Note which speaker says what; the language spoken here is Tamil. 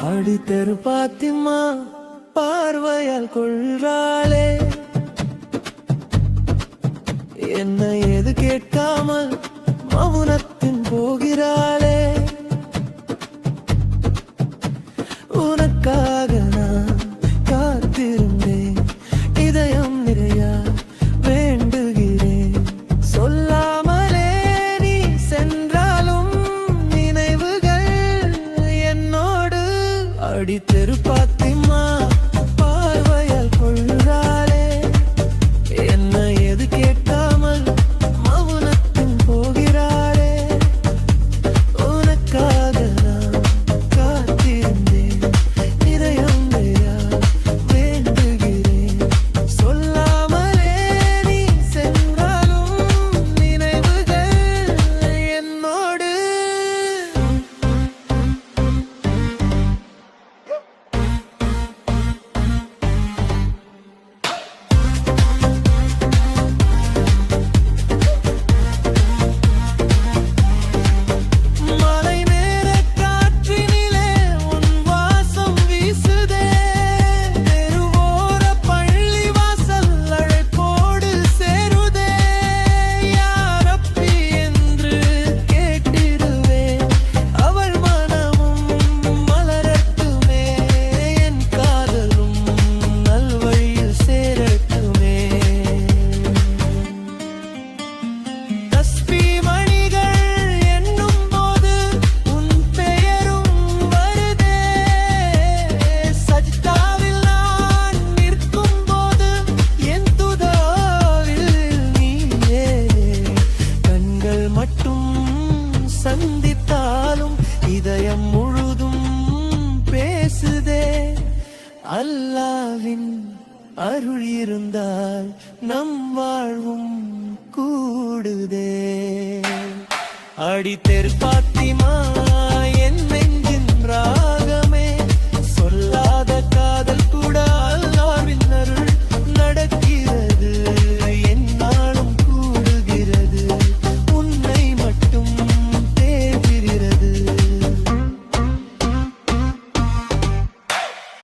Speaker 1: அடி தெரு பாத்திமா பார்வையால் கொள்றாளே, என்ன ஏது கேட்காமல் மௌனத்தின் போகிறாளே. உனக்காக நான் காத்திருந்தேன், இதயம் நிறைய வேண்டுகிறேன். சொல்லாமலே நீ சென்றாலும் நினைவுகள் என்னோடு. அடி தெரு பாத்திமா பார்வையால் கொள்றாளே, என்ன எது கேட்காமல் மௌனத்தின் போகிறாளே. உனக்காக நான் காத்திருந்தேன், இதயம் வேண்டுகிறேன். சொல்லாமலே நீ சென்றாலும் நினைவுகள் என்னோடு. சந்தித்தாலும் இதயம் முழுதும் பேசுதே. அல்லாவின் அருள் இருந்தால் நம் வாழ்வும் கூடுதே. அடி தெரு பாத்திமா